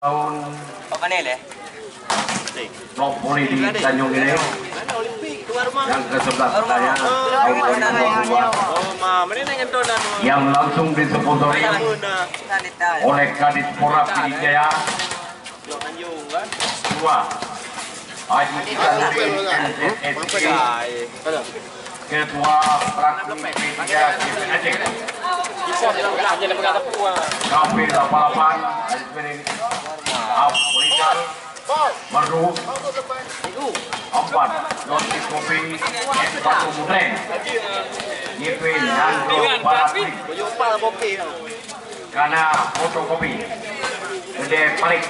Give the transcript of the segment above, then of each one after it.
Tahun Nopoli di Tanjung ini yang ke-11 saya tahun 2022 yang langsung disponsori oleh Kadis Porab Pidijaya 2 Haji Isanudin NSSG Ketua Praksi Pidijaya Aceh KP 88 Afrika Meru 4 Noti Kopi Batu Mutreng YP Nandro Baratri Kana Fotokopi Gede Parik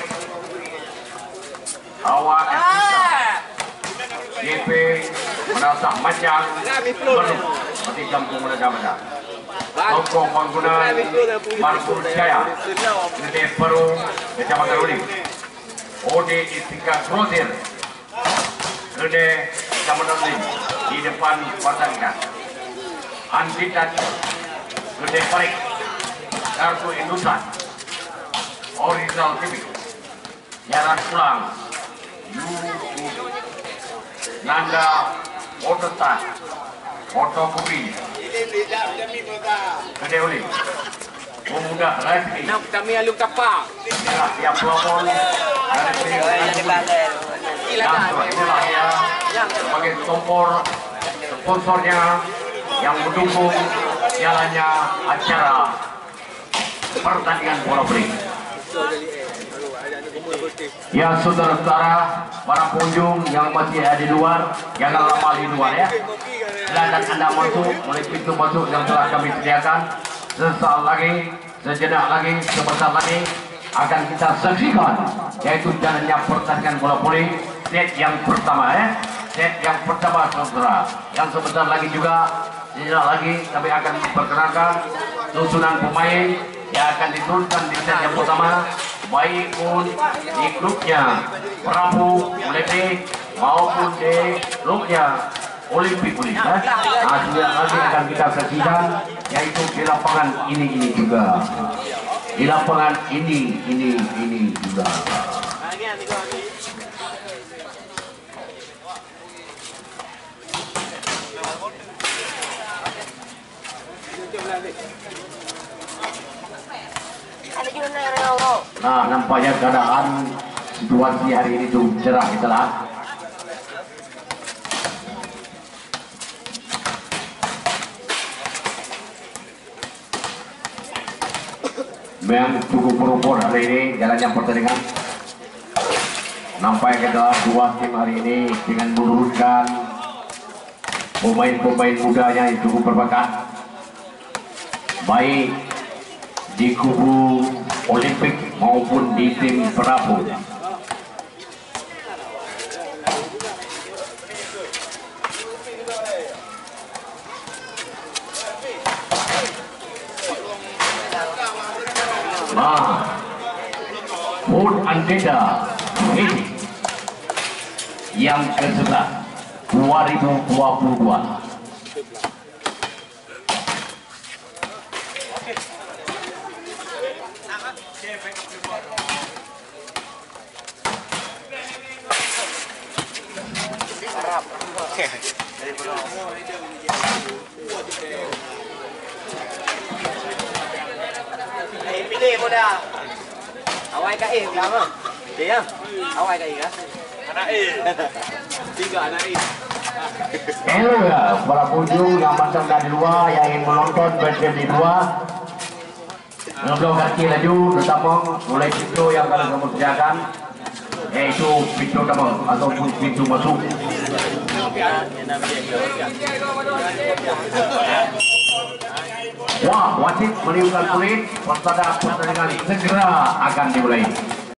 Hawa Esisa YP Merasa Macang Meru Mati Kampung Mereka Toko Panggungan Marpur Jaya Gede Peru Kecamatan Uling Ode Istika Krosir Gede Kecamatan Uling di depan Pasangkan Antitat Gede Parik Kartu Indusan Original TV Jalan Pulang Nanda Ototan Fotokopi Gede Uling Pemuda Rezeki kami alung kapal yang pelopor dari inilah ya sebagai sponsornya yang mendukung jalannya acara pertandingan bola voli. Ya saudara-saudara, para pengunjung yang masih ada di luar, jangan lama di luar ya. Silakan Anda masuk melalui pintu masuk yang telah kami sediakan. Sesaat lagi, sejenak lagi, sebentar lagi akan kita saksikan yaitu jalannya pertandingan bola voli set yang pertama ya. Set yang pertama saudara. Yang sebentar lagi juga, sejenak lagi kami akan memperkenalkan susunan pemain yang akan diturunkan di set yang pertama, baik pun di klubnya Prabu Melete maupun di klubnya Olimpik Uling ya. Nah, nanti akan kita saksikan yaitu di lapangan ini juga. Di lapangan ini juga. Nah, nampaknya keadaan situasi hari ini cukup cerah itulah. Memang cukup berubur hari ini jalannya pertandingan. Nampaknya kita dua tim hari ini dengan menurunkan pemain-pemain mudanya yang cukup berbakat, baik di kubu Olimpik maupun di tim Prabu. Nah, Food Anteda ini yang ke-11 2022. pilih muda awal kai berapa dia awal kai kan anak tiga anak Halo ya para pengunjung yang masuk dari luar yang ingin menonton band di luar, ngeblok kaki laju terutama mulai pintu yang akan kamu sediakan yaitu pintu utama ataupun pintu masuk. Wah, wasit meniupkan peluit, pertandingan segera akan dimulai.